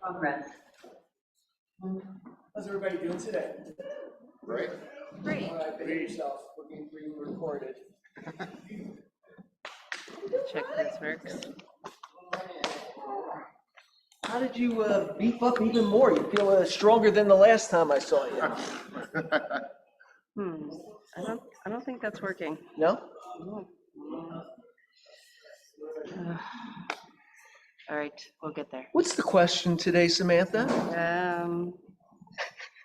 Progress. How's everybody doing today? Right? Great. All right, behave yourself. We're being recorded. Check this works. How did you beef up even more? You feel stronger than the last time I saw you. I don't think that's working. No? No. All right, we'll get there. What's the question today, Samantha?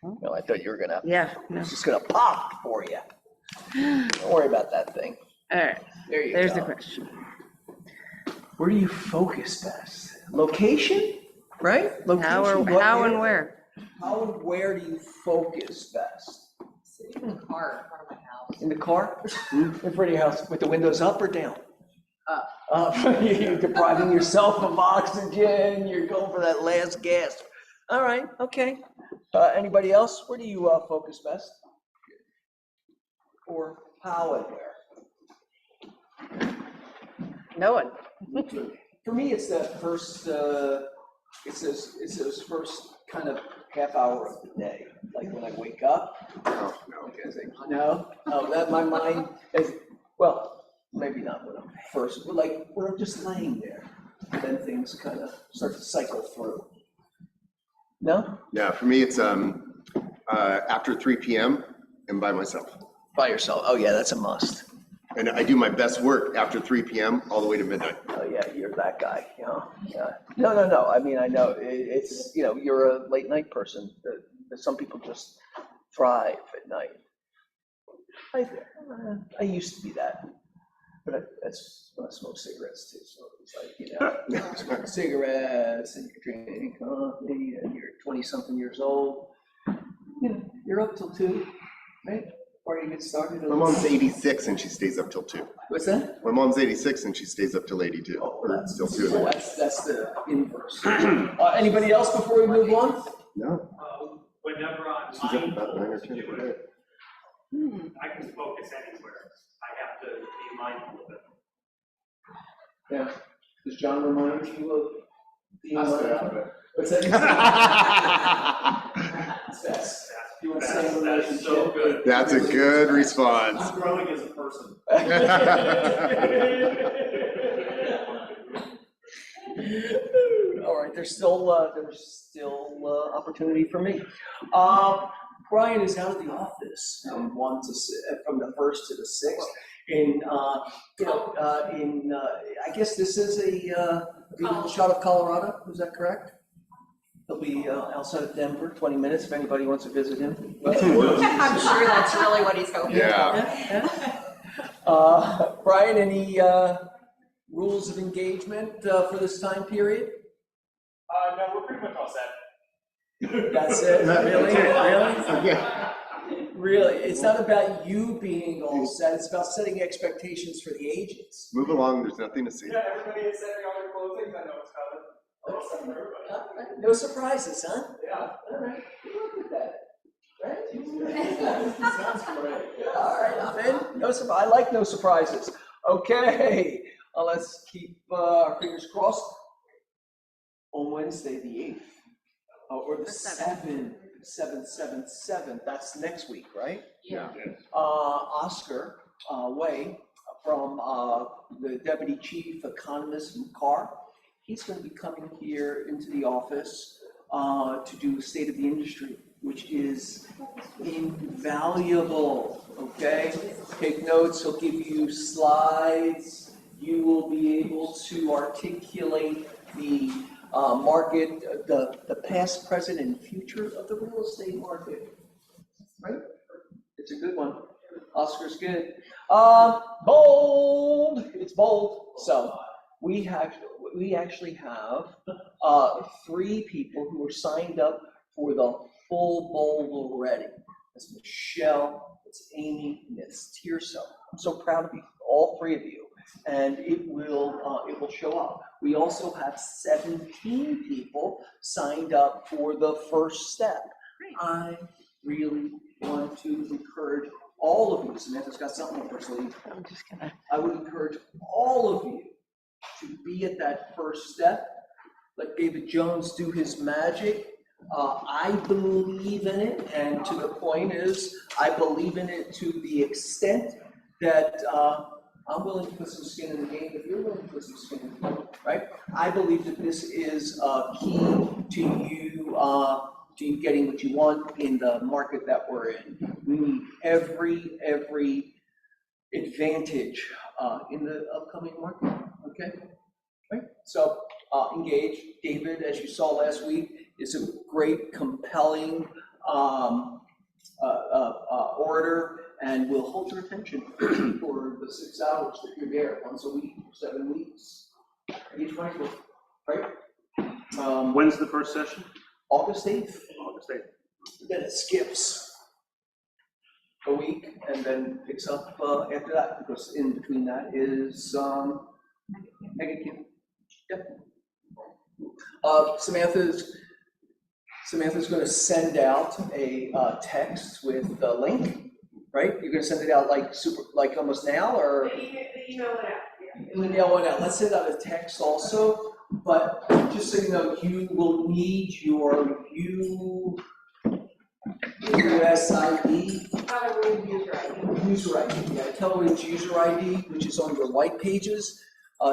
No, I thought you were gonna. Yeah. No. It's just gonna pop for you. Don't worry about that thing. All right. There you There's go. the question. Where do you focus best? Location, right? Location. How and where? How and where do you focus best? Sitting in the car in front of my house. In the car? In front of your house, with the windows up or down? Up. You're depriving yourself of oxygen. You're going for that last gasp. All right, okay. Anybody else? Where do you focus best? Or how and where? No one. For me, it's that first. It's those first kind of half hour of the day, like when I wake up. Oh, no. No, oh, that my mind is, well, maybe not when I'm first, but like when I'm just laying there, then things kind of start to cycle through. No? Yeah, for me, it's after 3 p.m. and by myself. By yourself. Oh yeah, that's a must. And I do my best work after 3 p.m. all the way to midnight. Oh yeah, you're that guy. You know? Yeah. No. I mean, I know it's you're a late night person. Some people just thrive at night. I used to be that, but that's when I smoked cigarettes too. So it's like smoke cigarettes and you're drinking coffee and you're 20-something years old. You're up till 2, right? Before you get started. My mom's 86 and she stays up till 2. What's that? My mom's 86 and she stays up till 82. Oh, Or that's still 2. that's the inverse. Anybody else before we move on? No, Whenever I'm she's up about 9 or 10 mindful, per day. I can focus anywhere. I have to be mindful of it. Yeah. Does John remind you of being mindful? What's that? That's you want to say in a That's so good. That's a good response. I'm growing as a person. All right, there's still opportunity for me. Brian is out of the office from from the 1st to the 6th. I guess this is a beautiful shot of Colorado. Is that correct? He'll be outside of Denver, 20 minutes. If anybody wants to visit him. I'm sure that's really what he's hoping. Yeah. Brian, any rules of engagement for this time period? No, we're pretty much all set. That's it? Really? Really? Yeah. Really? It's not about you being all set, it's about setting expectations for the agents. Move along, there's nothing to see. Yeah, everybody is setting all their clothing. I know it's coming. No surprises, huh? Yeah. All right. Look at that. Right? Sounds great. All right, I'm in. No surprise. I like no surprises. Okay. Let's keep our fingers crossed. On Wednesday, the 8th, or the 7th. That's next week, right? Yeah. Oscar Way from the Deputy Chief Economist from CAR. He's going to be coming here into the office to do the state of the industry, which is invaluable, okay? Take notes, he'll give you slides. You will be able to articulate the market, the past, present, and future of the real estate market, right? It's a good one. Oscar's good. Bold. It's bold. So we actually have 3 people who are signed up for the full bold already. It's Michelle, it's Amy, and it's Tirso. I'm so proud of you, all 3 of you, and it will show up. We also have 17 people signed up for the first step. I really want to encourage all of you. Samantha's got something up her sleeve. I'm just gonna. I would encourage all of you to be at that first step let David Jones do his magic. I believe in it, and to the point is, I believe in it to the extent that I'm willing to put some skin in the game if you're willing to put some skin in the game, right? I believe that this is key to you getting what you want in the market that we're in. We need every advantage in the upcoming market, okay? Right? So engage. David, as you saw last week, is a great, compelling orator, and will hold your attention for the 6 hours that you're there, once a week, 7 weeks. Each Michael, right? When's the first session? August 8th. August 8th. Then it skips a week and then picks up after that, because in between that is Mega Camp. Yep. Samantha's going to send out a text with the link, right? You're going to send it out like almost now, or The email went out, yeah. email one out. Let's send out a text also, but just so you know, you will need your USID. User ID. User ID, yeah, Telegram user ID, which is on your white pages.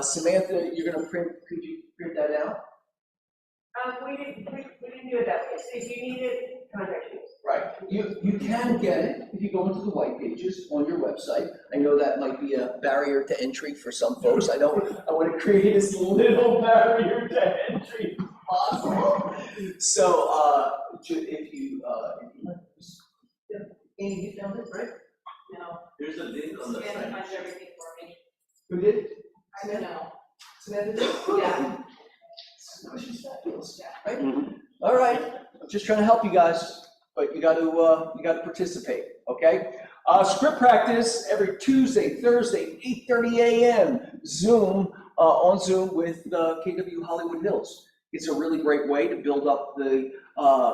Samantha, you're gonna could you print that out? We didn't do it that way, so if you need it, contact you. Right, you can get it if you go into the white pages on your website. I know that might be a barrier to entry for some folks. I want to create as little barrier to entry as possible. So, if you like, yeah, Amy, you found it, right? No. There's a link on the Samantha site. finds everything for me. Who did? I don't know. Samantha did? Yeah. Oh, she's fabulous, right? Mhm. All right, I'm just trying to help you guys, but you got to participate, okay? Script practice every Tuesday, Thursday, 8:30 a.m. Zoom on Zoom with KW Hollywood Hills. It's a really great way to build up the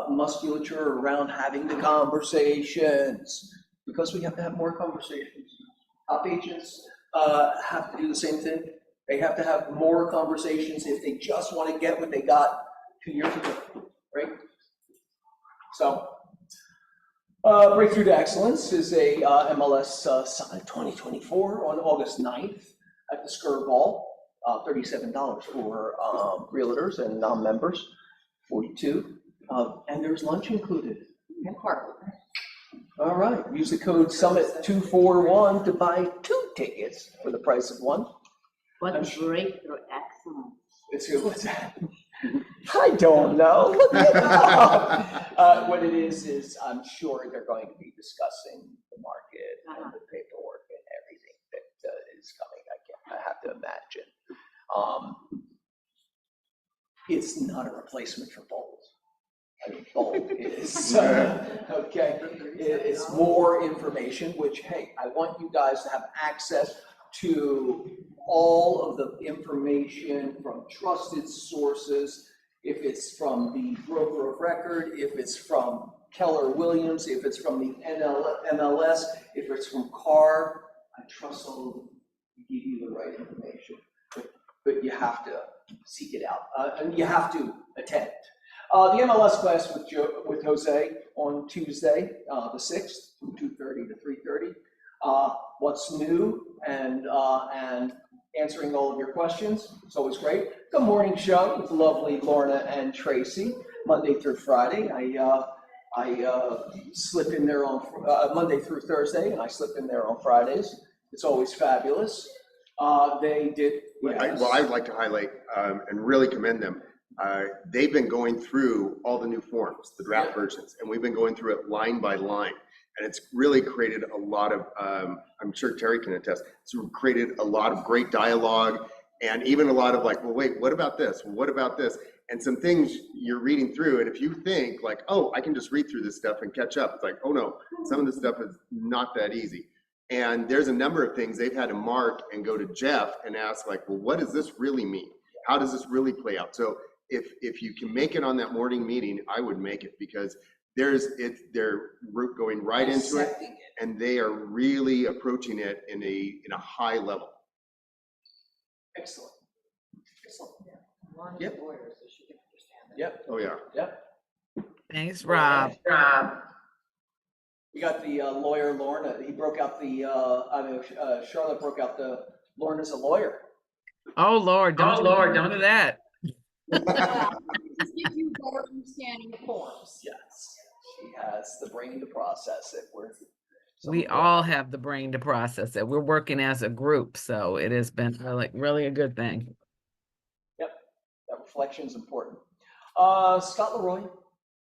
musculature around having the conversations, because we have to have more conversations. Top agents have to do the same thing. They have to have more conversations if they just want to get what they got 2 years ago, right? So, Breakthrough to Excellence is a MLS Summit 2024 on August 9th at the Skirt Ball. $37 for realtors and non-members, $42, and there's lunch included. And park. All right, use the code SUMMIT241 to buy 2 tickets for the price of 1. What breakthrough excellence. It's good. What's that? I don't know. Look it up. What it is I'm sure they're going to be discussing the market and the paperwork and everything that is coming. I have to imagine. It's not a replacement for Bold. I mean, Bold is okay. It's more information. Which, hey, I want you guys to have access to all of the information from trusted sources, if it's from the broker of record, if it's from Keller Williams, if it's from the MLS, if it's from CAR. I trust all of them to give you the right information, but you have to seek it out, and you have to attend. The MLS class with Jose on Tuesday, the 6th, from 2:30 to 3:30. What's new and answering all of your questions. It's always great. The morning show with the lovely Lorna and Tracy, Monday through Friday. I slip in there on Monday through Thursday, and I slip in there on Fridays. It's always fabulous. They did. Yes. Well, I would like to highlight and really commend them. They've been going through all the new forms, the draft versions, and we've been going through it line by line. And it's really created a lot of, I'm sure Terry can attest, it's created a lot of great dialogue, and even a lot of like, well, wait, what about this? What about this? And some things you're reading through, and if you think like, oh, I can just read through this stuff and catch up, it's like, oh no, some of this stuff is not that easy. And there's a number of things they've had to mark and go to Jeff and ask like, well, what does this really mean? How does this really play out? So if you can make it on that morning meeting, I would make it, because they're going right into it, and they are really approaching it in a high level. Excellent. Excellent. Lauren's Yep. a lawyer, so she can understand it. Yep, Oh, yeah. yep. Thanks, Rob. We got the lawyer Lorna, he broke out the, Charlotte broke out the Lorna's a lawyer. Oh, Lord, don't do that. Just gives you a better understanding of forms. Yes, she has the brain to process it. We all have the brain to process it. We're working as a group, so it has been really a good thing. That reflection is important. Scott Leroy,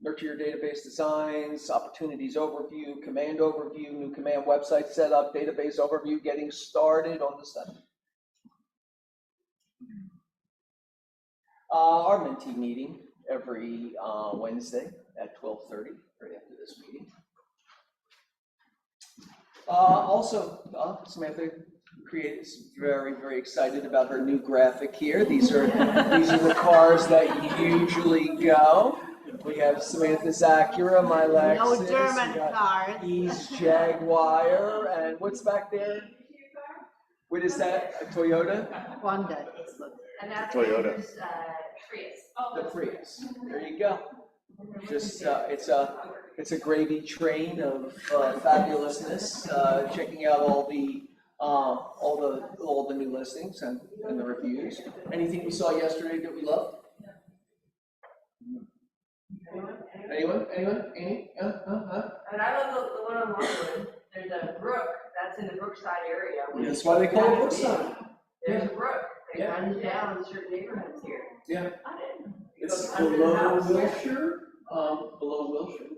Nurture Your Database Designs, Opportunities Overview, Command Overview, new command website setup, database overview, getting started on the 7th. Our mentee meeting every Wednesday at 12:30, right after this meeting. Also, Samantha is very, very excited about her new graphic here. These are the cars that usually go. We have Samantha's Acura, my Lexus. No we German got cars. E's Jaguar, and what's back there? What is that? A Toyota? Honda, it's look. And that's Toyota. Andrew's, Prius. The Prius. There you go. Just it's a gravy train of fabulousness. Checking out all the new listings and the reviews. Anything we saw yesterday that we loved? Anyone? Any? And I love the one on Longwood, there's a brook, that's in the Brookside area. That's why they call it Brookside. There's a brook, that Yeah. runs down certain neighborhoods here. Yeah. I didn't. It's Goes under the below house. Wilshire,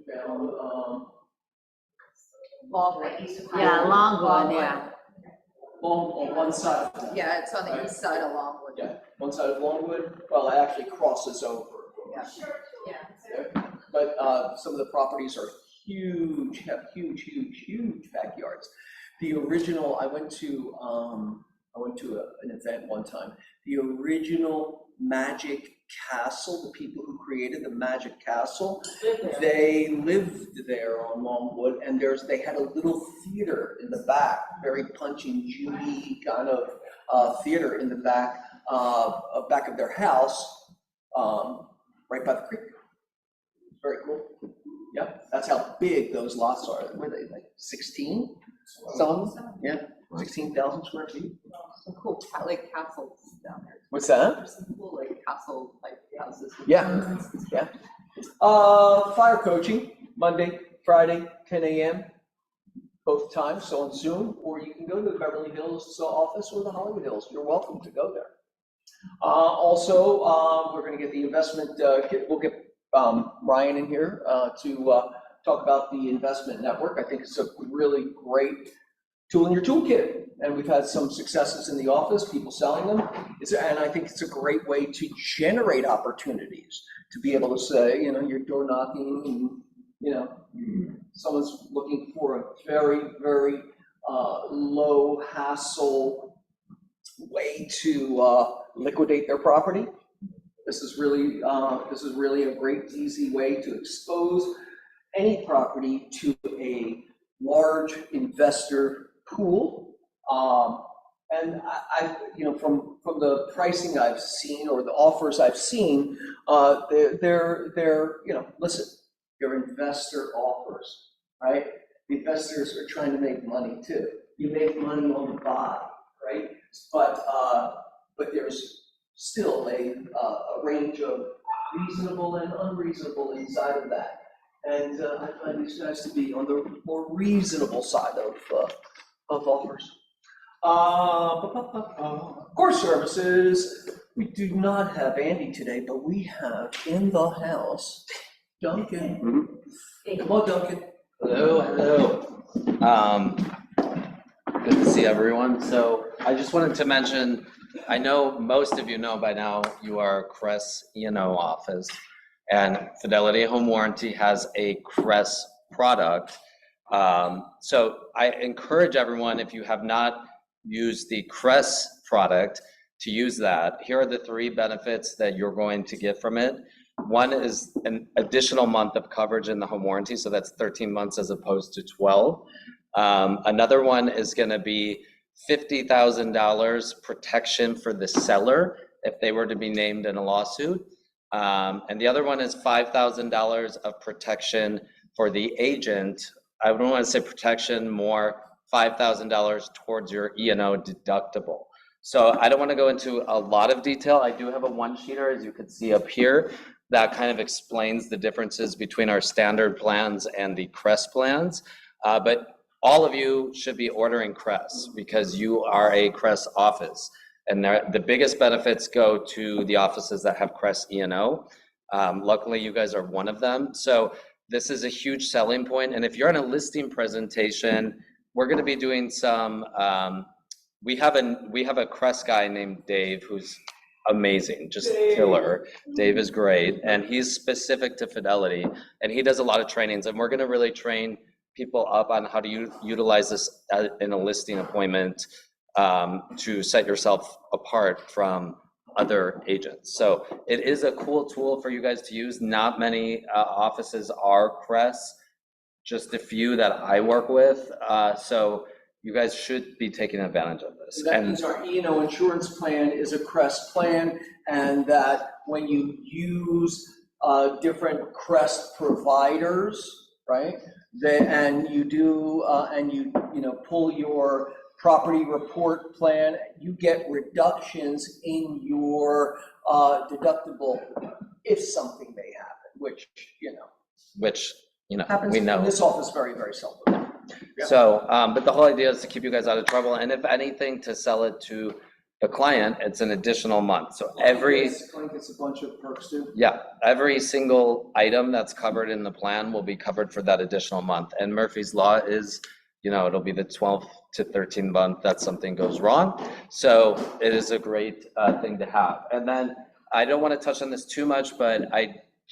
down, Like east of Yeah, Highland. Longwood, yeah. on one side of town. Yeah, it's on the east side of Longwood. Yeah, one side of Longwood, well, it actually crosses over. Yeah. But some of the properties are huge, have huge backyards. The original, I went to an event one time. The original Magic Castle, the people who created the Magic Castle, they lived there on Longwood, and they had a little theater in the back, very Punch and Judy kind of theater in the back of their house, right by the creek. Very cool. Yep, that's how big those lots are. Were they like 16? Some, yeah, 16,000 square feet. Some cool like castles down there. What's that? There's some cool like castle like houses. Yeah. Fire coaching, Monday, Friday, 10 a.m. both times, so on Zoom, or you can go to the Beverly Hills office or the Hollywood Hills. You're welcome to go there. Also, we're going to get the investment, we'll get Ryan in here to talk about the investment network. I think it's a really great tool in your toolkit. And we've had some successes in the office, people selling them. And I think it's a great way to generate opportunities, to be able to say, you're door knocking and, someone's looking for a very, very low hassle way to liquidate their property. This is really a great, easy way to expose any property to a large investor pool. And I from the pricing I've seen or the offers I've seen, they're listen, they're investor offers, right? The investors are trying to make money too. You make money on the buy, right? But there's still a range of reasonable and unreasonable inside of that. And I find these guys to be on the more reasonable side of offers. Core services, we do not have Andy today, but we have in the house Duncan. Come on, Duncan. Hello. Good to see everyone. So I just wanted to mention, I know most of you know by now, you are Cress E&O office, and Fidelity Home Warranty has a Cress product. So I encourage everyone, if you have not used the Cress product, to use that. Here are the 3 benefits that you're going to get from it. One is an additional month of coverage in the home warranty, so that's 13 months as opposed to 12. Another one is going to be $50,000 protection for the seller if they were to be named in a lawsuit. And the other one is $5,000 of protection for the agent. I don't want to say protection, more $5,000 towards your E&O deductible. So I don't want to go into a lot of detail. I do have a one-sheeter, as you can see up here, that kind of explains the differences between our standard plans and the Crest plans. But all of you should be ordering Crest because you are a Crest office. And the biggest benefits go to the offices that have Crest E&O. Luckily, you guys are one of them. So this is a huge selling point. And if you're in a listing presentation, we're going to be doing some, we have a Crest guy named Dave who's amazing, just killer. Dave is great. And he's specific to Fidelity. And he does a lot of trainings. And we're going to really train people up on how to utilize this in a listing appointment to set yourself apart from other agents. So it is a cool tool for you guys to use. Not many offices are Crest, just a few that I work with. So you guys should be taking advantage of this. That means our E&O insurance plan is a Crest plan, and that when you use different Crest providers, right? And you do, and you pull your property report plan, you get reductions in your deductible if something may happen, which happens we know. in this office very, very seldom. Yeah. So, but the whole idea is to keep you guys out of trouble, and if anything, to sell it to the client, it's an additional month. So Client gets a bunch of perks too. Yeah, every single item that's covered in the plan will be covered for that additional month. And Murphy's Law is, it'll be the 12th to 13th month that something goes wrong. So it is a great thing to have. And then I don't want to touch on this too much, but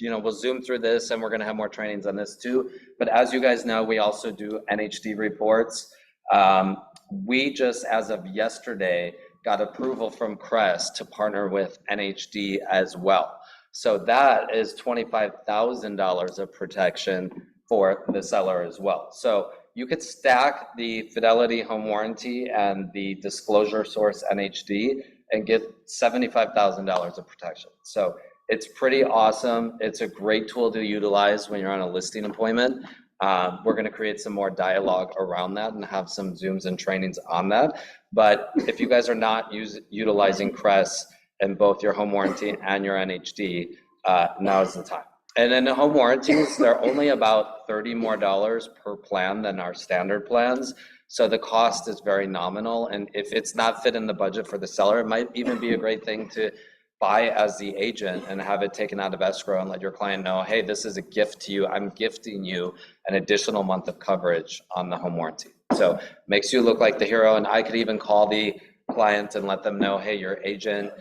we'll zoom through this and we're going to have more trainings on this too. But as you guys know, we also do NHD reports. We just, as of yesterday, got approval from Crest to partner with NHD as well. So that is $25,000 of protection for the seller as well. So you could stack the Fidelity home warranty and the disclosure source NHD and get $75,000 of protection. So it's pretty awesome. It's a great tool to utilize when you're on a listing appointment. We're going to create some more dialogue around that and have some Zooms and trainings on that. But if you guys are not utilizing Crest in both your home warranty and your NHD, now is the time. And in the home warranties, they're only about $30 more per plan than our standard plans. So the cost is very nominal. And if it's not fit in the budget for the seller, it might even be a great thing to buy as the agent and have it taken out of escrow and let your client know, hey, this is a gift to you. I'm gifting you an additional month of coverage on the home warranty. So makes you look like the hero. And I could even call the client and let them know, hey, your agent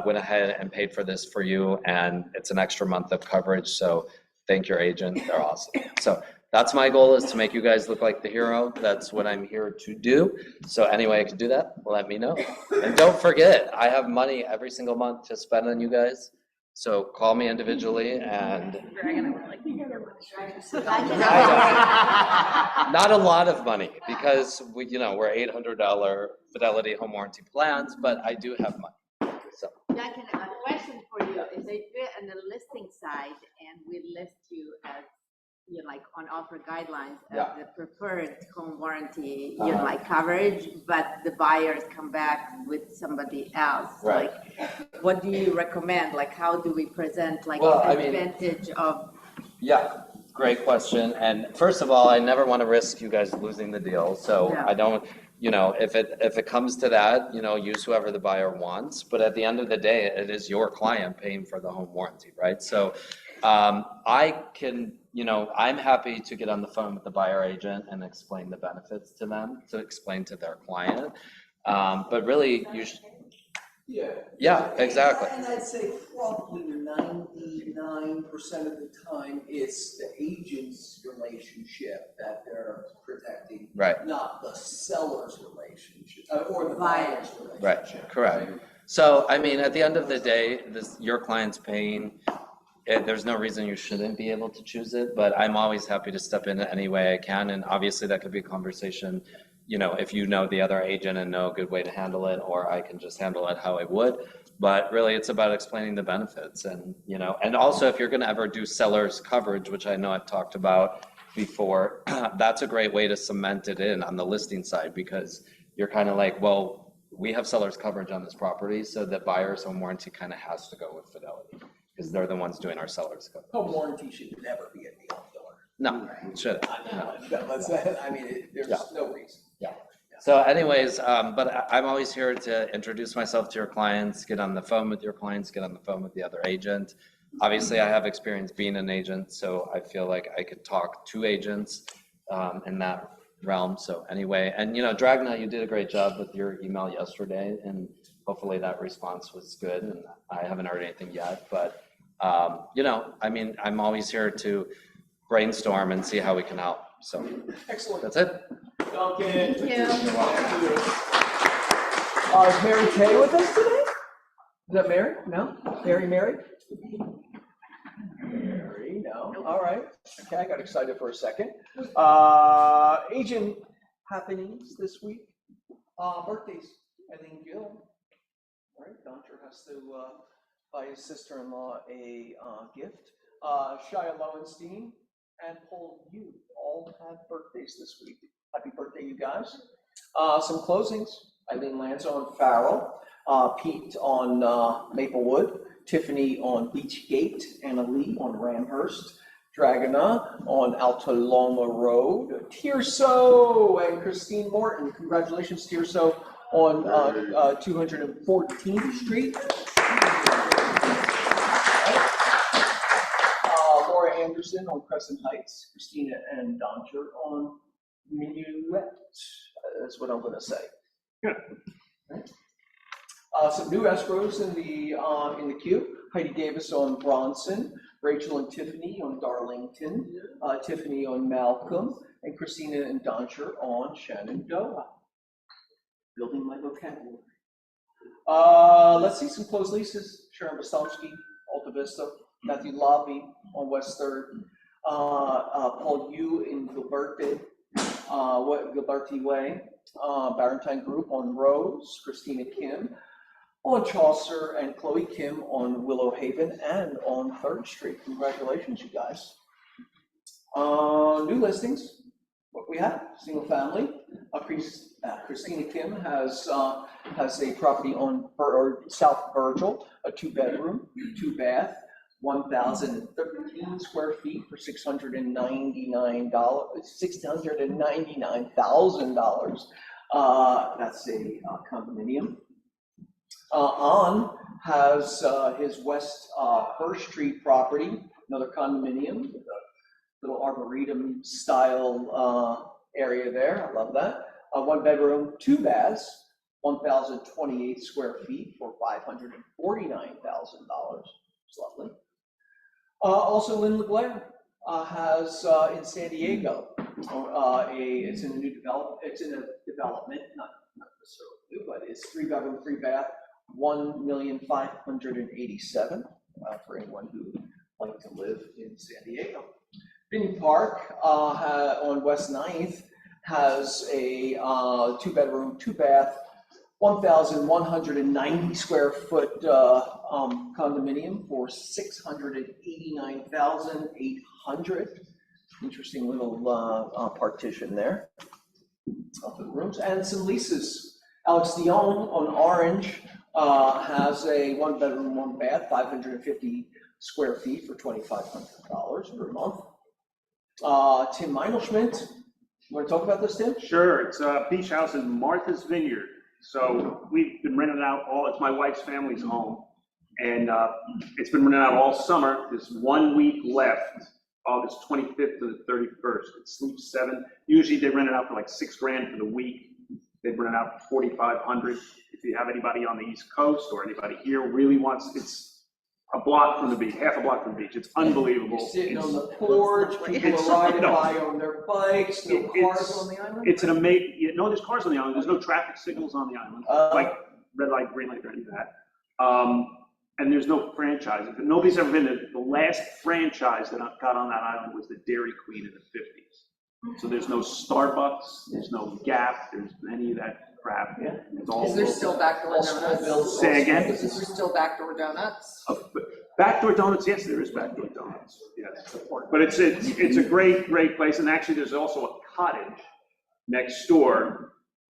went ahead and paid for this for you, and it's an extra month of coverage. So thank your agent. They're awesome. So that's my goal, is to make you guys look like the hero. That's what I'm here to do. So any way I can do that, let me know. And don't forget, I have money every single month to spend on you guys. So call me individually, and not a lot of money, because we're $800 Fidelity home warranty plans, but I do have money. So Jack, a question for you is, if we're on the listing side and we list you as, like on offer guidelines as the preferred home warranty, like coverage, but the buyers come back with somebody else. Right. Like, what do you recommend? Like, how do we present like advantage of? Yeah, great question. And first of all, I never want to risk you guys losing the deal. So I don't, if it comes to that, use whoever the buyer wants. But at the end of the day, it is your client paying for the home warranty, right? So I can, I'm happy to get on the phone with the buyer agent and explain the benefits to them, to explain to their client. But really, you should. Yeah, exactly. And I'd say probably 99% of the time, it's the agent's relationship that they're protecting, Right. not the seller's relationship or the buyer's relationship. Right, correct. So, I mean, at the end of the day, your client's paying. There's no reason you shouldn't be able to choose it, but I'm always happy to step in any way I can. And obviously that could be a conversation you know, if you know the other agent and know a good way to handle it, or I can just handle it how I would. But really, it's about explaining the benefits and, you know, and also if you're gonna ever do seller's coverage, which I know I've talked about before, that's a great way to cement it in on the listing side, because you're kind of like, well, we have seller's coverage on this property, so the buyer's home warranty kind of has to go with Fidelity, because they're the ones doing our seller's coverage. Home warranty should never be a deal killer. No, it shouldn't. I mean, there's Yeah. no reason. So anyways, but I'm always here to introduce myself to your clients, get on the phone with your clients, get on the phone with the other agent. Obviously, I have experience being an agent, so I feel like I could talk to agents in that realm. So anyway, and you know, Dragna, you did a great job with your email yesterday, and hopefully that response was good. And I haven't heard anything yet, but you know, I mean, I'm always here to brainstorm and see how we can help. So Excellent. that's it. Duncan. Thank you. Is Mary Kay with us today? Is that Mary? No? Mary? Mary, no. All right. Okay, I got excited for a second. Agent happenings this week. Birthdays. Eileen Gill. All right, Doncher has to buy his sister-in-law a gift. Shia Lowenstein and Paul Yu all have birthdays this week. Happy birthday, you guys. Some closings. Eileen Lanza on Farrell, Pete on Maplewood, Tiffany on Beachgate, Anna Lee on Ramhurst, Dragana on Altaloma Road, Tirso and Christine Morton. Congratulations, Tirso, on 214th Street. Laura Anderson on Crescent Heights, Christina and Doncher on Minuet. That's what I'm going to say. Good. Right. Some new escrows in the queue. Heidi Davis on Bronson, Rachel and Tiffany on Darlington, Tiffany on Malcolm, and Christina and Doncher on Shenandoah. Building my vocabulary. Let's see some closed leases. Sharon Bostomsky, Alta Vista, Matthew Lobby on West 3rd, Paul Yu in Gilberti Way, Barentine Group on Rose, Christina Kim on Chaucer, and Chloe Kim on Willow Haven and on 3rd Street. Congratulations, you guys. New listings. What we have, single family. Christina Kim has a property on South Virgil, a 2-bedroom, 2-bath, 1,013 square feet for $699,000. That's a condominium. On has his West 1st Street property, another condominium with a little arboretum style area there. I love that. 1-bedroom, 2 baths, 1,028 square feet for $549,000. It's lovely. Also, Lynn LeGlaire has in San Diego. It's in a new development. It's in a development, not necessarily new, but it's 3-bedroom, 3-bath, $1,587,000 for anyone who would like to live in San Diego. Binney Park on West 9th has a 2-bedroom, 2-bath, 1,190 square foot condominium for $689,800. Interesting little partition there of the rooms, and some leases. Alex Dion on Orange has a 1-bedroom, 1-bath, 550 square feet for $2,500 per month. Tim Meinelschmidt, you want to talk about this, Tim? Sure, it's a beach house in Martha's Vineyard. So we've been renting out it's my wife's family's home. And it's been rented out all summer. There's 1 week left, August 25th to the 31st. It sleeps 7. Usually they rent it out for like $6,000 for the week. They rent it out for $4,500. If you have anybody on the East Coast or anybody here really wants, it's a block from the beach, half a block from the beach. It's unbelievable. You're sitting on the porch, people are riding by on their bikes, no cars on the island? It's an amazing, no, there's cars on the island. There's no traffic signals on the island, like red light, green light, or any of that. And there's no franchise. Nobody's ever been there. The last franchise that got on that island was the Dairy Queen in the 50s. So there's no Starbucks, there's no Gap, there's any of that crap. Yeah. It's all Is there local. still backdoor All small donuts? builds, Say all again? small Is there businesses. still backdoor donuts? Backdoor donuts, yes, there is backdoor donuts, yes. But it's a great place, and actually, there's also a cottage next door.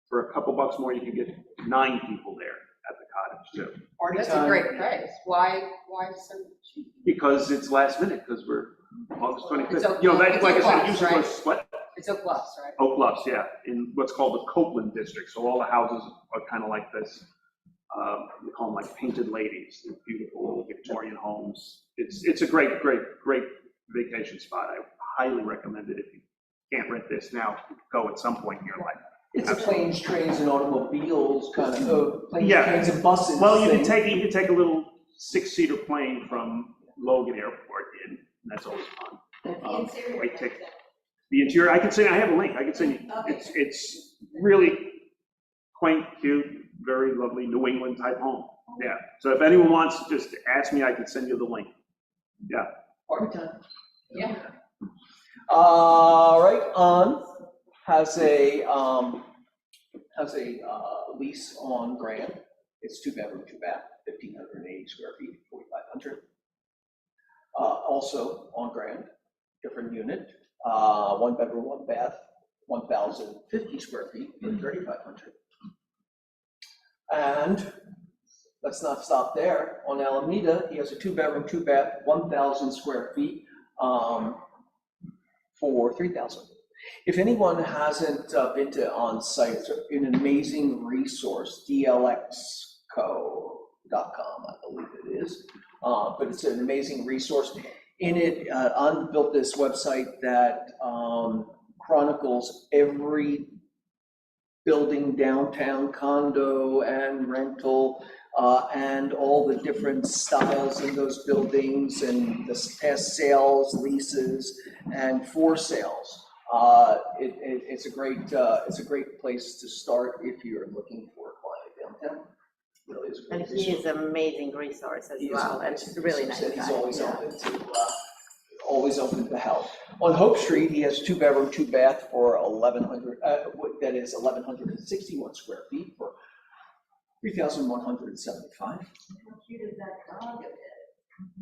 For a couple bucks more, you can get 9 people there at the cottage too. Party That's a time. great price. Why so cheap? Because it's last minute, because we're August It's 25th. You know, Oak- that, like I it's said, Oak it usually Bluffs, goes, what? It's Oak Bluffs, right? Oak Bluffs, yeah, in what's called the Copeland district, so all the houses are kind of like this. We call them like painted ladies, they're beautiful Victorian homes. It's a great vacation spot. I highly recommend it. If you can't rent this now, go at some point in your life. It's a planes, trains, and automobiles kind of, planes, Yeah. trains, and buses Well, you thing. can take a little 6-seater plane from Logan Airport in, and that's always fun. The interior. Great ticket. The interior, I have a link, I can send you, it's really quaint, cute, very lovely New England type home. Yeah, so if anyone wants, just ask me, I can send you the link. Yeah. Party time. Yeah. All right, has a lease on Grand. It's 2-bedroom, 2-bath, 1,580 square feet, 4,500. Also on Grand, different unit, 1-bedroom, 1-bath, 1,050 square feet, 3,500. And let's not stop there. On Alameda, he has a 2-bedroom, 2-bath, 1,000 square feet, for 3,000. If anyone hasn't been to On-Site, it's an amazing resource, dlxco.com, I believe it is. But it's an amazing resource. In it, On built this website that chronicles every building, downtown, condo and rental, and all the different styles in those buildings and the past sales, leases, and for sales. It's a great place to start if you're looking for a client downtown. Really is a And great he resource. is an amazing resource as He is well, and amazing really resource, nice and he's guy. always Yeah. open to help. On Hope Street, he has 2-bedroom, 2-bath for 1,100. That is 1,161 square feet for 3,175. How cute is that dog?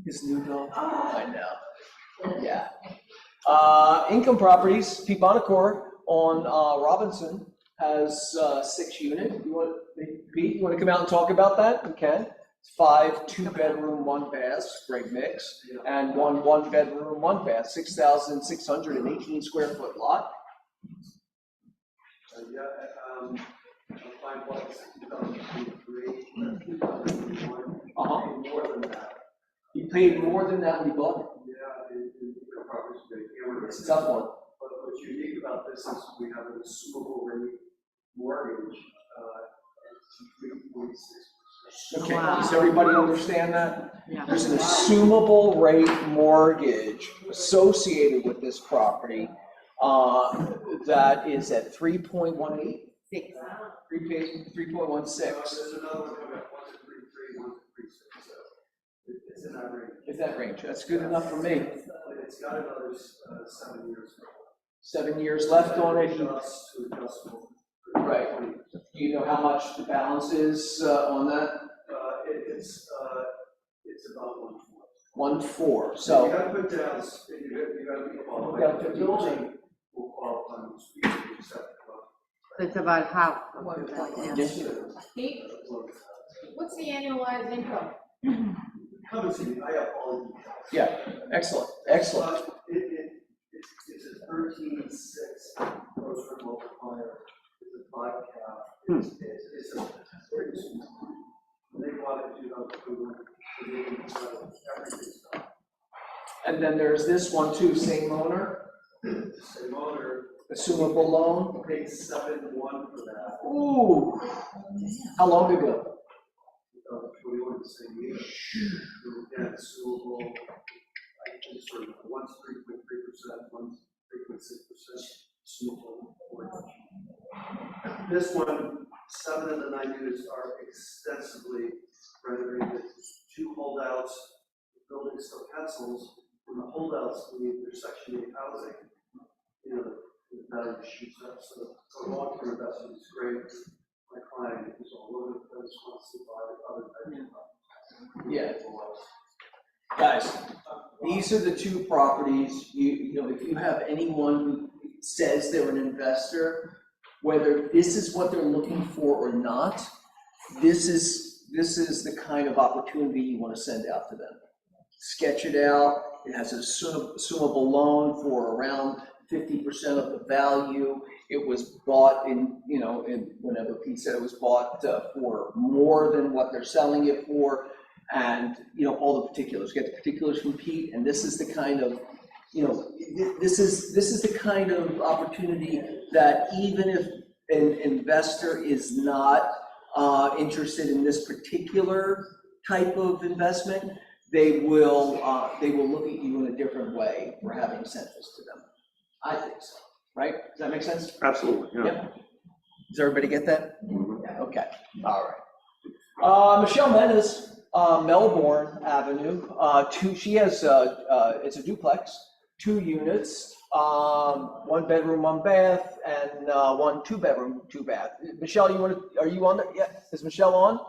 His new dog. I know. Yeah. Income Properties, Pete Bonacore on Robinson has 6 unit. Pete, you want to come out and talk about that? You can. 5 2-bedroom, 1-bath, great mix, and 1 1-bedroom, 1-bath, 6,618 square foot lot. More than that. He paid more than that when he bought it. Yeah, in properties, It's a tough one. But what's unique about this is we have an assumable rate mortgage, at 3.6%. Okay, Wow. does everybody understand that? Yeah. There's an assumable rate mortgage associated with this property that is at 3.18, 6. 3.16. There's another one coming up, 1.33, 1.36, so it's in that range. Is that range? That's good enough for me. It's got another 7 years. 7 years left on it. Adjust to adjustable. Right. Do you know how much the balance is on that? It's about 1.4. You So gotta put down, you gotta be qualified. You gotta put The building will qualify, which we accept. So it's about half. of One that, point. yeah. yes. Pete, what's the annualized income? Come and see me, I have all the details. Yeah, excellent, excellent. It's a 13.6 gross rent multiplier, it's a 5 cap, it's a very small. When they go out and do everything's done. And then there's this one too, same owner, Same owner, assumable loan. paid 7.1 for that, Ooh, how long ago? 2021, the same year. Again, assumable, I think sort of one's 3.3%, one's 3.6%, assumable mortgage. This one, 7 of the 9 units are extensively renovated. 2 holdouts, the building still pencils, and the holdouts need their Section 8 housing. You know, the value shoots up, so long-term investment is great. My client is all over the place, wants to buy other types of. Yeah. Guys, these are the two properties, you know, if you have anyone who says they're an investor, whether this is what they're looking for or not, this is the kind of opportunity you want to send out to them. Sketch it out, it has an assumable loan for around 50% of the value. It was bought in, you know, whenever Pete said it was bought for more than what they're selling it for. And, you know, all the particulars, get the particulars from Pete, and this is the kind of, you know, this is the kind of opportunity that even if an investor is not interested in this particular type of investment, they will look at you in a different way for having sent this to them. I think so, right? Does that make sense? Absolutely, yeah. Yep. Does everybody get that? Yeah, okay, all right. Michelle Menace, Melbourne Avenue, she has, it's a duplex, 2 units, 1 bedroom, 1 bath, and 1 2-bedroom, 2 bath. Michelle, are you on there? Yeah, is Michelle on?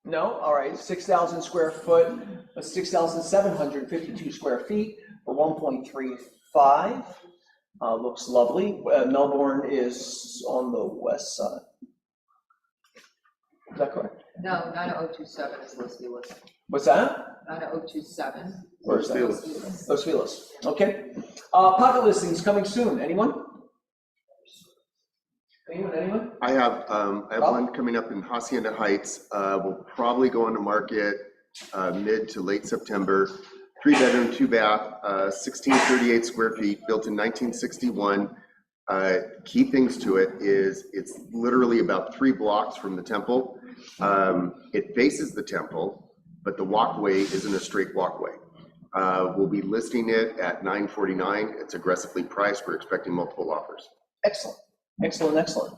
No, all right, 6,000 square foot, 6,752 square feet for 1.35. Looks lovely. Melbourne is on the west side. Is that correct? No, 90027 is Los Feliz. What's that? 90027. Where's that? Los Feliz. Okay. Pocket listings coming soon. Anyone? Anyone? I have one coming up in Hacienda Heights. Will probably go on the market mid to late September. 3-bedroom, 2-bath, 1638 square feet, built in 1961. Key things to it is it's literally about 3 blocks from the temple. It faces the temple, but the walkway isn't a straight walkway. We'll be listing it at $949. It's aggressively priced. We're expecting multiple offers. Excellent. Excellent, excellent.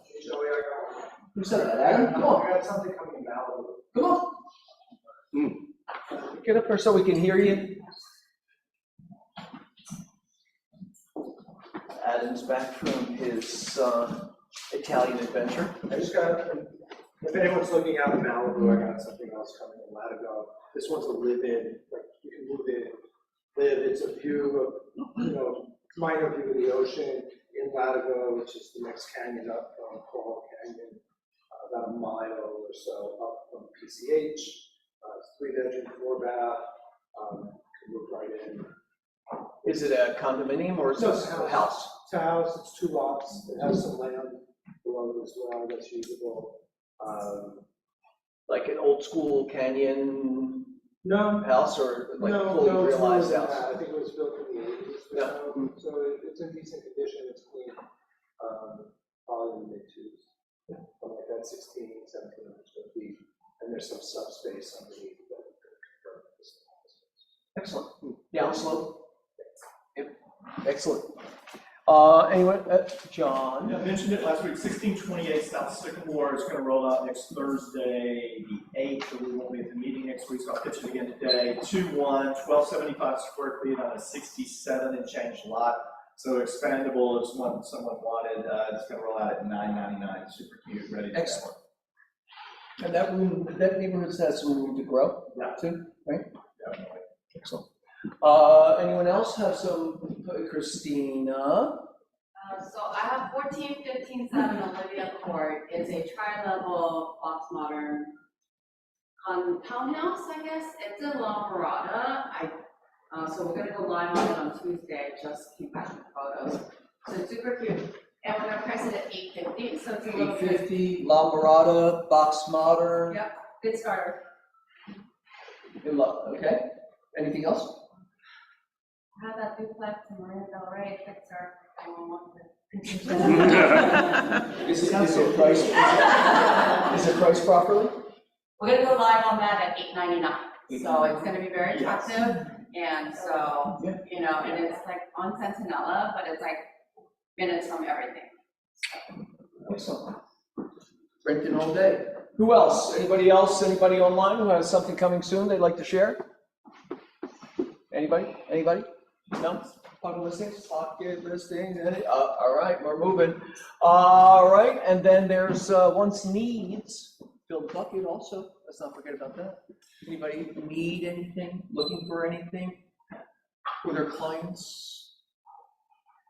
Who said that, Adam? Come on. I got something coming in Malibu. Come on. Get up there so we can hear you. Adam's back from his Italian adventure. I just got, if anyone's looking out in Malibu, I got something else coming in Latigo. This one's a live-in, like you can move in, live. It's a view of, you know, minor view of the ocean in Latigo, which is the next canyon up from Coral Canyon, about a mile or so up from PCH. It's 3-bedroom, 4-bath. Can move right in. Is it a condominium or is it a house? It's a house, it's 2 lots, it has some land below it as well that's usable. Like an old school canyon No, house or like no, fully no, it's more realized than house? that. I think it was built in the 80s. Yeah. So it's in decent condition, it's clean, probably in the mid-2s. From like that 1,700 square feet, and there's some subspace underneath that. Excellent. Downslope? Yep. Excellent. Anyone? John? Yeah, I mentioned it last week, 1628 South Sycamore is going to roll out next Thursday, the 8th, so we won't be at the meeting next week, so I'll pitch it again today. 2-1, 1275 square feet on a 67 and change lot. So expandable if someone wanted, it's going to roll out at $999, super cute, ready to go. Excellent. And that neighborhood has some room to grow, too, right? Definitely. Excellent. Anyone else have some? Christina? So I have 14157 Olivia Court. It's a tri-level box modern townhouse, I guess. It's in La Mirada. So we're gonna go live on it on Tuesday. I just came back with photos. So it's super cute. And we're gonna price it at $850. So it's a little bit. $850, La Mirada, box modern. Yep, good starter. Good luck. Okay. Anything else? I have that duplex in Marina Del Rey, Pixar. Is it priced? Is it priced properly? We're gonna go live on that at $899. So it's gonna be very attractive. And so, you know, and it's like on Centinela, but it's like minutes from everything. Excellent. Renting all day. Who else? Anybody else? Anybody online who has something coming soon they'd like to share? Anybody? Anybody? No? Pocket listing, all right, we're moving. All right, and then there's, wants needs, fill the bucket also, let's not forget about that. Anybody need anything, looking for anything for their clients?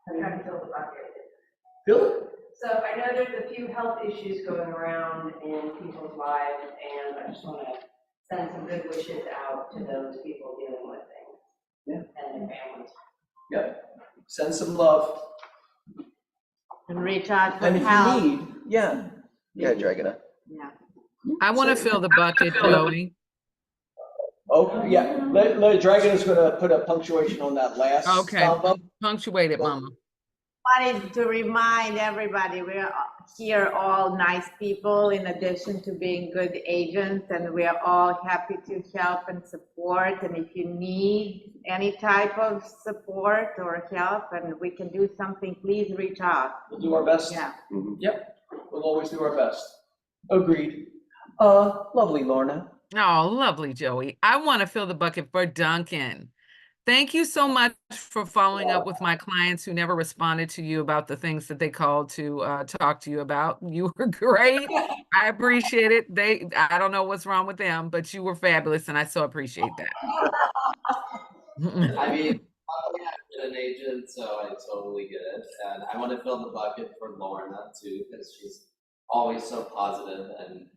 I'm trying to fill the bucket. Fill it. So I know there's a few health issues going around in people's lives, and I just want to send some good wishes out to those people dealing with things. Yeah. And their families. Yeah, send some love. And reach out for And if help. you need, yeah, Dragona. Yeah. I want to fill the bucket, Joey. Oh, yeah, let Dragona's gonna put a punctuation on that last Okay, comma. punctuate it, Mama. Wanted to remind everybody, we're here all nice people in addition to being good agents, and we are all happy to help and support. And if you need any type of support or help and we can do something, please reach out. We'll do our best. Yeah. Yep, we'll always do our best. Agreed. Lovely, Lorna. Oh, lovely, Joey. I want to fill the bucket for Duncan. Thank you so much for following up with my clients who never responded to you about the things that they called to talk to you about. You were great. I appreciate it. I don't know what's wrong with them, but you were fabulous, and I so appreciate that. I mean, I'm an agent, so I totally get it. And I want to fill the bucket for Lorna too, because she's always so positive and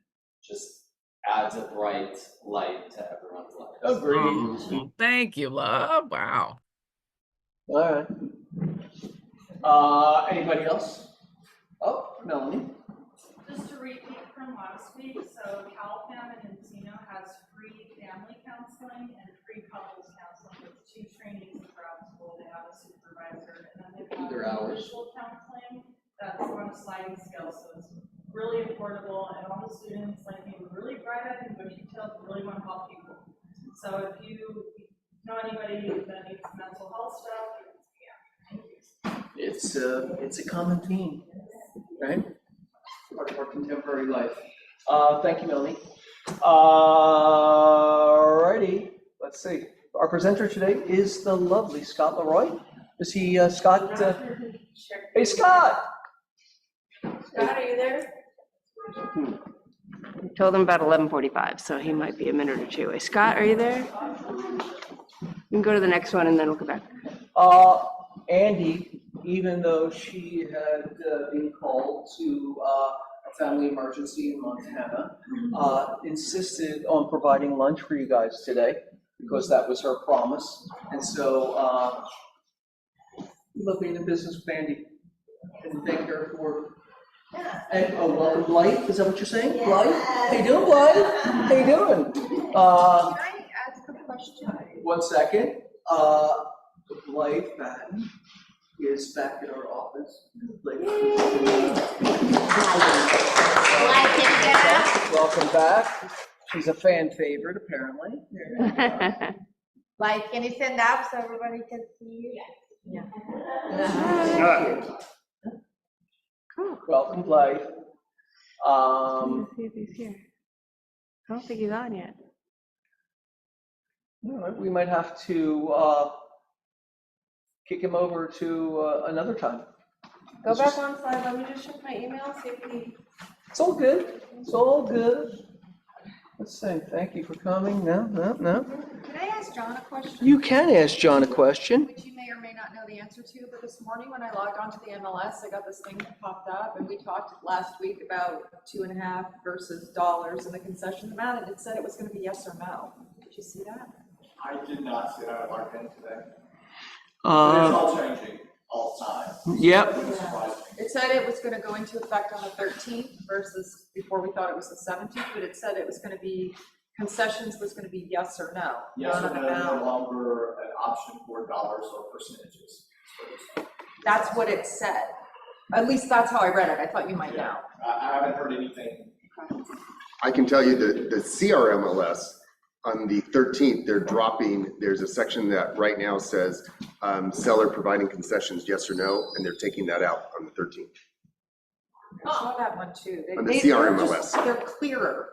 just adds a bright light to everyone's life. Agreed. Oh, thank you, love. Wow. All right. Anybody else? Oh, Melanie. Just to repeat from last week, so CalFam and Encino has free family counseling and free couples counseling with 2 trainings throughout school. They have a supervisor, and then they have individual counseling that's on a sliding scale, so it's really affordable, and all the students, like me, were really bright-eyed and bushy-tailed, really want to help people. So if you know anybody that needs mental health stuff, yeah, thank you. It's a common theme, right? Part of our contemporary life. Thank you, Melanie. Alrighty, let's see. Our presenter today is the lovely Scott Leroy. Is he, Scott? Hey, Scott! Scott, are you there? I told him about 11:45, so he might be a minute or two away. Scott, are you there? You can go to the next one and then we'll come back. Andy, even though she had been called to a family emergency in Montana, insisted on providing lunch for you guys today because that was her promise. And so we love being in business with Andy and thank her for. And welcome, Blythe. Is that what you're saying? Blythe? How you doing, Blythe? How you doing? Can I ask a question? 1 second. Blythe Patton is back in our office. Welcome back. She's a fan favorite, apparently. Like, can you stand up so everybody can see you? Yeah. Welcome, Blythe. Let's see if he's here. I don't think he's on yet. All right, we might have to kick him over to another time. Go back one slide, let me just check my email, see if he. It's all good. It's all good. Let's see. Thank you for coming. No. Can I ask John a question? You can ask John a question. Which you may or may not know the answer to, but this morning when I logged onto the MLS, I got this thing that popped up, and we talked last week about 2.5 versus dollars and the concession amount, and it said it was gonna be yes or no. Did you see that? I did not see that at Larchmont today. It's all changing all the time. Yep. It said it was gonna go into effect on the 13th versus before we thought it was the 17th, but it said it was gonna be, concessions was gonna be yes or no. Yes or not an no, no amount. longer an option for dollars or percentages. That's what it said. At least that's how I read it. I thought you might know. I haven't heard anything. I can tell you the CRMLS on the 13th, they're dropping, there's a section that right now says seller providing concessions, yes or no, and they're taking that out on the 13th. I saw that one too. On the CRMLS. They're clearer.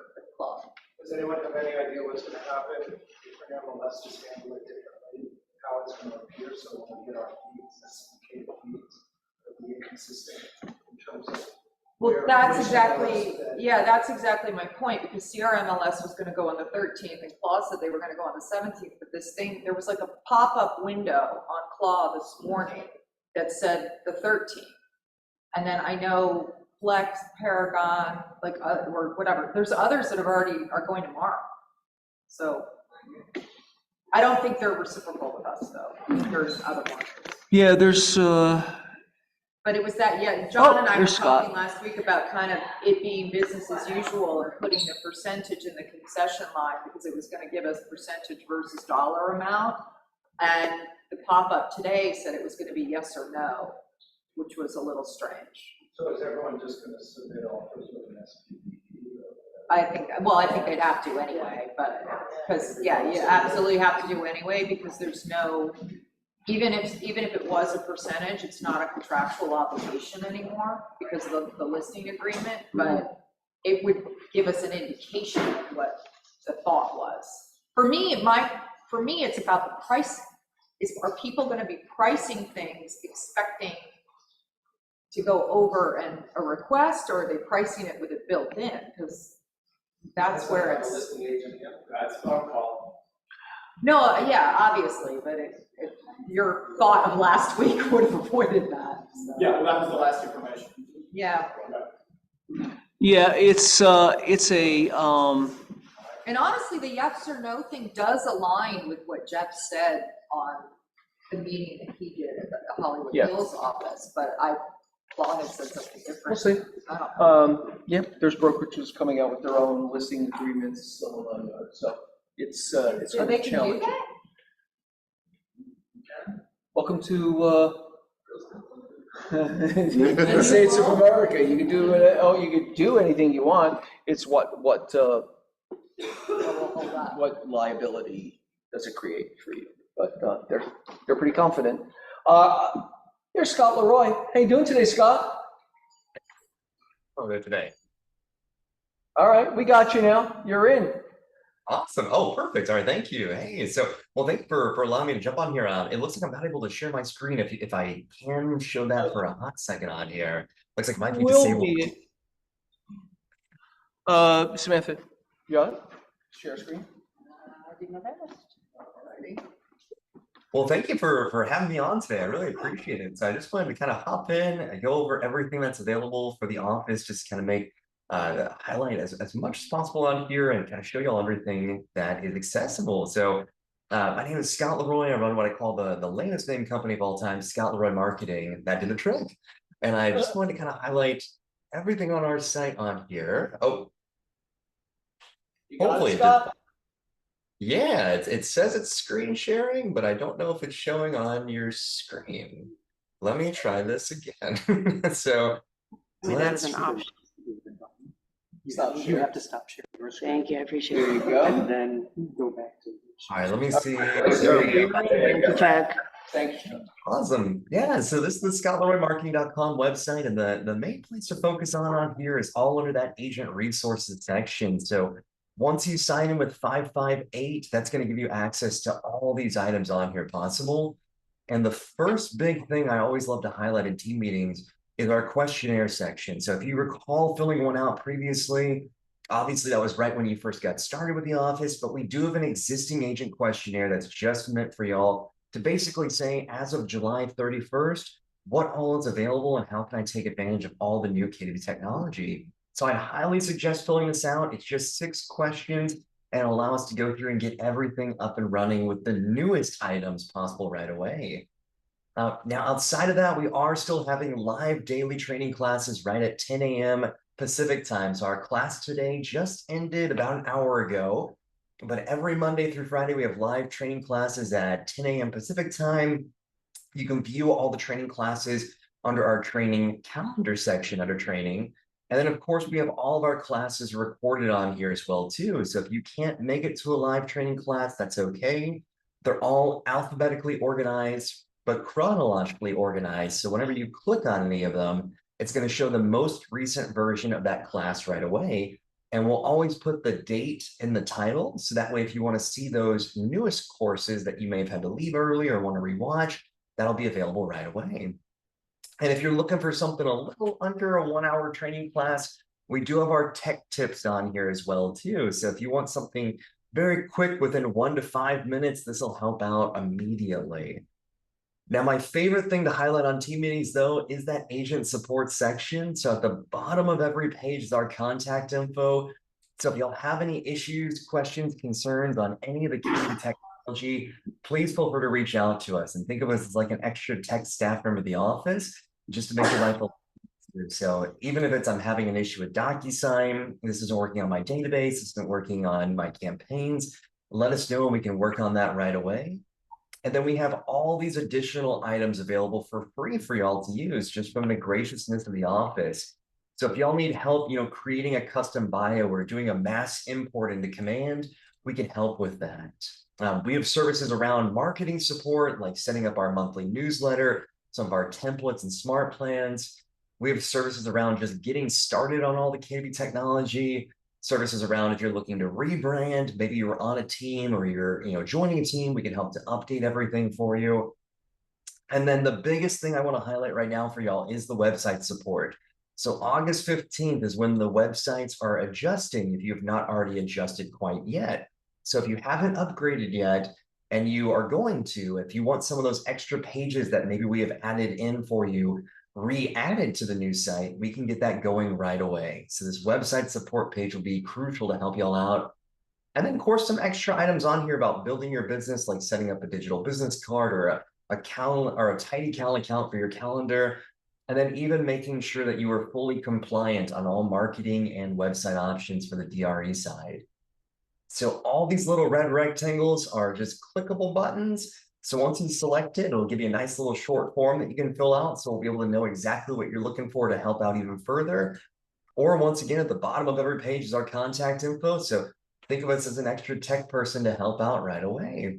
Does anyone have any idea what's gonna happen if we're gonna have less just handle it differently? How what's going to appear, so when we get our feeds, specificated feeds, it'll be consistent in terms of. Well, where that's information goes exactly, that- yeah, that's exactly my point, because CRMLS was gonna go on the 13th, and Claw said they were gonna go on the 17th, but this thing, there was like a pop-up window on Claw this morning that said the 13th. And then I know Flex, Paragon, like, or whatever, there's others that are going tomorrow. So, I don't think they're reciprocal with us, though. There's other ones. Yeah, there's, But it was that, yeah, John and I were there's Scott. talking last week about kind of it being business as usual and putting the percentage in the concession line because it was gonna give us percentage versus dollar amount. And the pop-up today said it was gonna be yes or no, which was a little strange. So is everyone just going to submit offers with an SPP? I think they'd have to anyway, but, because, yeah, you absolutely have to do anyway because there's no, even if it was a percentage, it's not a contractual obligation anymore because of the listing agreement, but it would give us an indication of what the thought was. For me, it's about the pricing. Are people gonna be pricing things expecting to go over a request, or are they pricing it with it built in? Because that's where not it's. a listing agent, yeah. That's our call. No, yeah, obviously, but your thought of last week would have avoided that. So. Yeah, well, that was the last information. Yeah, yeah, it's a, and honestly, the yes or no thing does align with what Jeff said on the meeting that he did at the Hollywood Yeah. Hills office, but Claw has said something different. we'll see. I don't know. Yeah, there's brokerages coming out with their own listing agreements, the whole nine yards, so it's So gonna they be can do challenging. that? Welcome to, the States of America. You can do, you can do anything you want. It's what liability does it create for you? But, they're pretty confident. Here's Scott Leroy. How you doing today, Scott? Oh, good today. All right, we got you now. You're in. Awesome. Oh, perfect. All right, thank you. Hey, so, well, thank you for allowing me to jump on here. It looks like I'm not able to share my screen. If I can show that for a hot second on here. Looks like it might be We'll disabled. need it. Samantha, you got it? Share screen? I did my best. Alrighty. Well, thank you for having me on today. I really appreciate it. So I just wanted to kind of hop in and go over everything that's available for the office, just kind of make highlight as much as possible on here and kind of show you all everything that is accessible. So my name is Scott Leroy. I run what I call the latest name company of all time, Scott Leroy Marketing. That did the trick. And I just wanted to kind of highlight everything on our site on here. Oh, hopefully it did. Yeah, it says it's screen sharing, but I don't know if it's showing on your screen. Let me try this again. So let's an option. Stop. You have to stop sharing. Thank you, I appreciate There it. you go. And then go back to. all right, let me see. There you go. Thank you, Chuck. Thank you. Awesome. Yeah, so this is the ScottLeroyMarketing.com website, and the main place to focus on here is all under that agent resources section. So once you sign in with 558, that's going to give you access to all these items on here possible. And the first big thing I always love to highlight in team meetings is our questionnaire section. So if you recall filling one out previously, obviously that was right when you first got started with the office, but we do have an existing agent questionnaire that's just meant for y'all to basically say, as of July 31st, what all is available and how can I take advantage of all the new KDB technology. So I highly suggest filling this out. It's just 6 questions and allow us to go through and get everything up and running with the newest items possible right away. Now, outside of that, we are still having live daily training classes right at 10 a.m. Pacific time. So our class today just ended about an hour ago, but every Monday through Friday, we have live training classes at 10 a.m. Pacific time. You can view all the training classes under our training calendar section under training. And then, of course, we have all of our classes recorded on here as well, too. So if you can't make it to a live training class, that's okay. They're all alphabetically organized, but chronologically organized. So whenever you click on any of them, it's going to show the most recent version of that class right away. And we'll always put the date in the title. So that way, if you want to see those newest courses that you may have had to leave early or want to rewatch, that'll be available right away. And if you're looking for something a little under a 1-hour training class, we do have our tech tips on here as well too. So if you want something very quick within 1 to 5 minutes, this will help out immediately. Now, my favorite thing to highlight on team meetings though is that agent support section. So at the bottom of every page is our contact info. So if y'all have any issues, questions, concerns on any of the key technology, please feel free to reach out to us and think of us as like an extra tech staff member of the office, just to make your life a little easier. So even if it's I'm having an issue with DocuSign, this isn't working on my database, this isn't working on my campaigns, let us know and we can work on that right away. And then we have all these additional items available for free for y'all to use just from the graciousness of the office. So if y'all need help, creating a custom bio or doing a mass import into Command, we can help with that. We have services around marketing support, like setting up our monthly newsletter, some of our templates and smart plans. We have services around just getting started on all the KB technology, services around if you're looking to rebrand, maybe you're on a team or you're joining a team, we can help to update everything for you. And then the biggest thing I want to highlight right now for y'all is the website support. So August 15th is when the websites are adjusting if you have not already adjusted quite yet. So if you haven't upgraded yet and you are going to, if you want some of those extra pages that maybe we have added in for you, re-added to the new site, we can get that going right away. So this website support page will be crucial to help y'all out. And then of course, some extra items on here about building your business, like setting up a digital business card or a calendar or a TidyCal account for your calendar. And then even making sure that you are fully compliant on all marketing and website options for the DRE side. So all these little red rectangles are just clickable buttons. So once you select it, it'll give you a nice little short form that you can fill out. So we'll be able to know exactly what you're looking for to help out even further. Or once again, at the bottom of every page is our contact info. So think of us as an extra tech person to help out right away.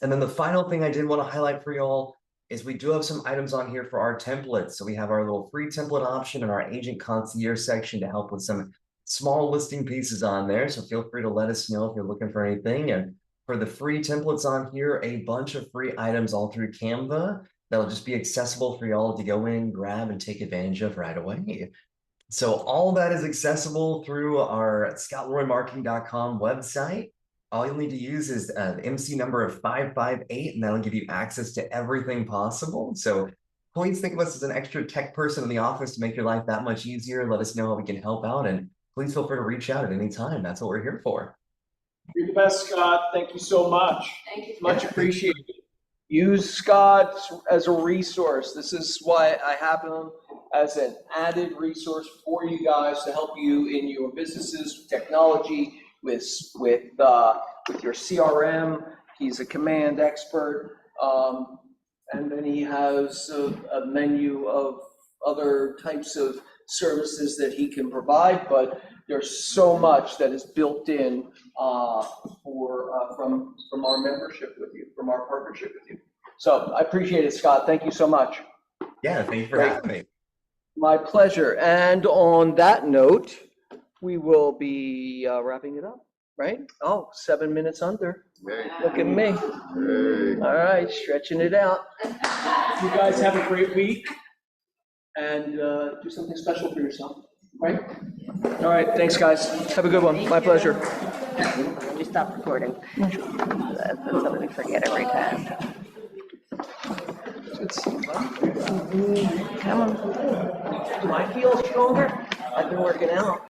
And then the final thing I did want to highlight for y'all is we do have some items on here for our templates. So we have our little free template option and our agent concierge section to help with some small listing pieces on there. So feel free to let us know if you're looking for anything. And for the free templates on here, a bunch of free items all through Canva that'll just be accessible for y'all to go in, grab, and take advantage of right away. So all that is accessible through our scottleroymarketing.com website. All you'll need to use is the MC number of 558, and that'll give you access to everything possible. So please think of us as an extra tech person in the office to make your life that much easier. Let us know how we can help out, and please feel free to reach out at any time. That's what we're here for. You're the best, Scott. Thank you so much. Thank you. Much appreciated. Use Scott as a resource. This is why I have him as an added resource for you guys to help you in your businesses, technology, with your CRM. He's a Command expert. And then he has a menu of other types of services that he can provide, but there's so much that is built in from our membership with you, from our partnership with you. So I appreciate it, Scott. Thank you so much. Yeah, thank you for having me. My pleasure. And on that note, we will be wrapping it up, right? Oh, 7 minutes under. Hey. Look at me. Hey. All right, stretching it out. You guys have a great week and do something special for yourself, right? All right, thanks, guys. Have a good one. My pleasure. Let me stop recording. That's something we forget every time. Come on. Do I feel stronger? I've been working out.